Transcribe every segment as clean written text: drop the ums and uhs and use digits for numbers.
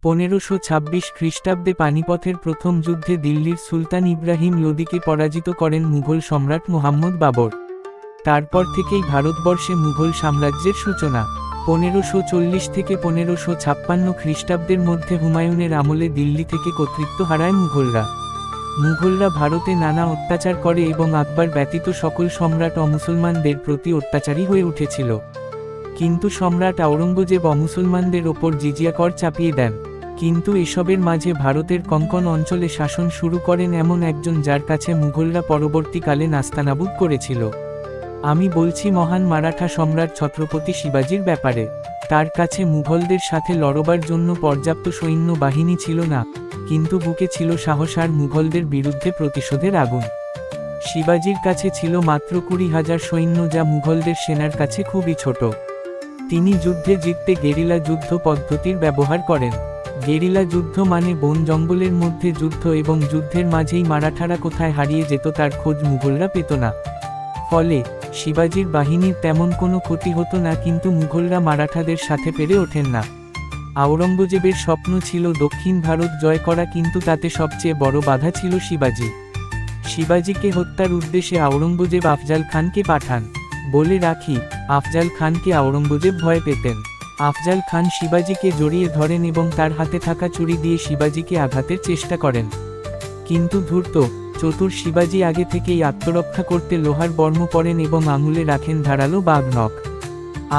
1526 খ্রিস্টাব্দে পানিপথের প্রথম যুদ্ধে দিল্লির সুলতান ইব্রাহিম লোদিকে পরাজিত করেন মুঘল সম্রাট মুহাম্মদ বাবর। তারপর থেকেই ভারতবর্ষে মুঘল সাম্রাজ্যের সূচনা। 1540 থেকে 1556 খ্রিস্টাব্দের মধ্যে হুমায়ুনের আমলে দিল্লি থেকে কর্তৃত্ব হারায় মুঘলরা ভারতে নানা অত্যাচার করে এবং আকবর ব্যতীত সকল সম্রাট অমুসলমানদের প্রতি অত্যাচারী হয়ে উঠেছিল। কিন্তু সম্রাট আওরঙ্গজেব অমুসলমানদের ওপর জিজিয়া কর চাপিয়ে দেন। কিন্তু এসবের মাঝে ভারতের কঙ্কন অঞ্চলে শাসন শুরু করেন এমন একজন যার কাছে মুঘলরা পরবর্তীকালে নাস্তানাবুদ করেছিল। আমি বলছি মহান মারাঠা সম্রাট ছত্রপতি শিবাজির ব্যাপারে। তার কাছে মুঘলদের সাথে লড়বার জন্য পর্যাপ্ত সৈন্য বাহিনী ছিল না, কিন্তু বুকে ছিল সাহস আর মুঘলদের বিরুদ্ধে প্রতিশোধের আগুন। শিবাজির কাছে ছিল মাত্র 20,000 সৈন্য, যা মুঘলদের সেনার কাছে খুবই ছোট। তিনি যুদ্ধে জিততে গেরিলা যুদ্ধ পদ্ধতির ব্যবহার করেন। গেরিলা যুদ্ধ মানে বন জঙ্গলের মধ্যে যুদ্ধ, এবং যুদ্ধের মাঝেই মারাঠারা কোথায় হারিয়ে যেত তার খোঁজ মুঘলরা পেত না। ফলে শিবাজির বাহিনীর তেমন কোনো ক্ষতি হতো না, কিন্তু মুঘলরা মারাঠাদের সাথে পেরে ওঠেন না। আওরঙ্গজেবের স্বপ্ন ছিল দক্ষিণ ভারত জয় করা, কিন্তু তাতে সবচেয়ে বড় বাধা ছিল শিবাজিকে হত্যার উদ্দেশ্যে আওরঙ্গজেব আফজাল খানকে পাঠান। বলে রাখি, আফজাল খানকে আওরঙ্গজেব ভয় পেতেন। আফজাল খান শিবাজিকে জড়িয়ে ধরেন এবং তার হাতে থাকা ছুরি দিয়ে শিবাজিকে আঘাতের চেষ্টা করেন। কিন্তু ধূর্ত চতুর শিবাজি আগে থেকেই আত্মরক্ষা করতে লোহার বর্ম পরেন এবং আঙুলে রাখেন ধারালো বাঘ নখ।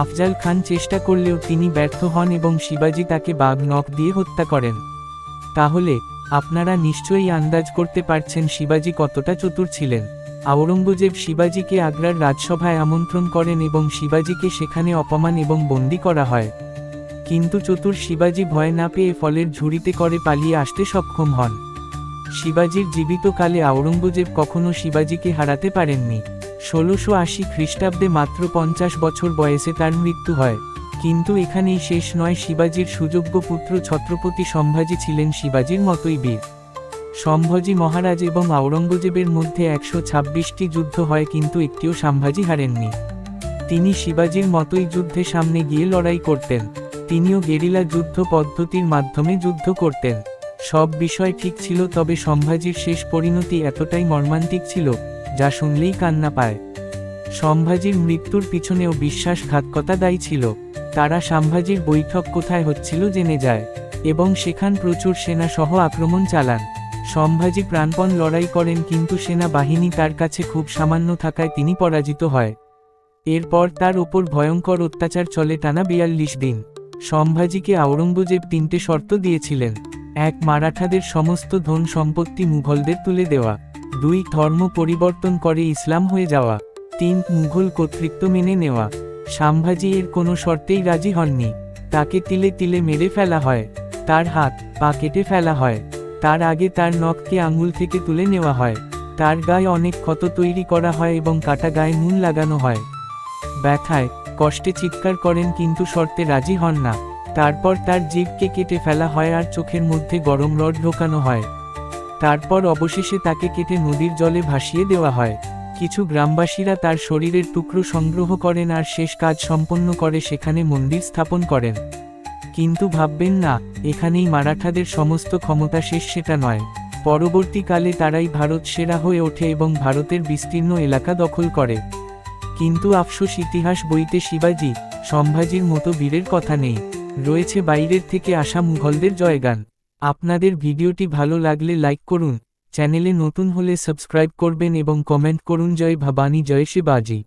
আফজাল খান চেষ্টা করলেও তিনি ব্যর্থ হন এবং শিবাজি তাকে বাঘ নখ দিয়ে হত্যা করেন। তাহলে আপনারা নিশ্চয়ই আন্দাজ করতে পারছেন শিবাজি কতটা চতুর ছিলেন। আওরঙ্গজেব শিবাজিকে আগ্রার রাজসভায় আমন্ত্রণ করেন এবং শিবাজিকে সেখানে অপমান এবং বন্দী করা হয়। কিন্তু চতুর শিবাজি ভয় না পেয়ে ফলের ঝুড়িতে করে পালিয়ে আসতে সক্ষম হন। শিবাজির জীবিতকালে আওরঙ্গজেব কখনো শিবাজিকে হারাতে পারেননি। 1680 খ্রিস্টাব্দে মাত্র 50 বছর বয়সে তার মৃত্যু হয়। কিন্তু এখানেই শেষ নয়, শিবাজির সুযোগ্য পুত্র ছত্রপতি সম্ভাজি ছিলেন শিবাজির মতোই বীর। সম্ভাজি মহারাজ এবং আওরঙ্গজেবের মধ্যে 126টি যুদ্ধ হয়, কিন্তু একটিও সম্ভাজি হারেননি। তিনি শিবাজির মতোই যুদ্ধে সামনে গিয়ে লড়াই করতেন। তিনিও গেরিলা যুদ্ধ পদ্ধতির মাধ্যমে যুদ্ধ করতেন। সব বিষয় ঠিক ছিল, তবে সম্ভাজির শেষ পরিণতি এতটাই মর্মান্তিক ছিল যা শুনলেই কান্না পায়। সম্ভাজির মৃত্যুর পিছনেও বিশ্বাসঘাতকতা দায়ী ছিল। তারা সম্ভাজির বৈঠক কোথায় হচ্ছিল জেনে যায় এবং সেখান প্রচুর সেনা সহ আক্রমণ চালান। সম্ভাজি প্রাণপণ লড়াই করেন, কিন্তু সেনা বাহিনী তার কাছে খুব সামান্য থাকায় তিনি পরাজিত হয়। এরপর তার ওপর ভয়ঙ্কর অত্যাচার চলে টানা 42 দিন। সম্ভাজিকে আওরঙ্গজেব 3টে শর্ত দিয়েছিলেন। 1. মারাঠাদের সমস্ত ধন সম্পত্তি মুঘলদের তুলে দেওয়া। 2. ধর্ম পরিবর্তন করে ইসলাম হয়ে যাওয়া। 3. মুঘল কর্তৃত্ব মেনে নেওয়া। সম্ভাজি এর কোনো শর্তেই রাজি হননি। তাকে তিলে তিলে মেরে ফেলা হয়, তার হাত পা কেটে ফেলা হয়, তার আগে তার নখকে আঙুল থেকে তুলে নেওয়া হয়, তার গায়ে অনেক ক্ষত তৈরি করা হয় এবং কাটা গায়ে নুন লাগানো হয়। ব্যথায় কষ্টে চিৎকার করেন, কিন্তু শর্তে রাজি হন না। তারপর তার জিভকে কেটে ফেলা হয় আর চোখের মধ্যে গরম রড ঢোকানো হয়। তারপর অবশেষে তাকে কেটে নদীর জলে ভাসিয়ে দেওয়া হয়। কিছু গ্রামবাসীরা তার শরীরের টুকরো সংগ্রহ করেন আর শেষ কাজ সম্পন্ন করে সেখানে মন্দির স্থাপন করেন। কিন্তু ভাববেন না এখানেই মারাঠাদের সমস্ত ক্ষমতা শেষ, সেটা নয়। পরবর্তীকালে তারাই ভারত সেরা হয়ে ওঠে এবং ভারতের বিস্তীর্ণ এলাকা দখল করে। কিন্তু আফসোস, ইতিহাস বইতে শিবাজি সম্ভাজির মতো বীরের কথা নেই। রয়েছে বাইরের থেকে আসা মুঘলদের জয়গান। আপনাদের ভিডিওটি ভালো লাগলে লাইক করুন, চ্যানেলে নতুন হলে সাবস্ক্রাইব করবেন এবং কমেন্ট করুন জয় ভবানী জয় শিবাজি।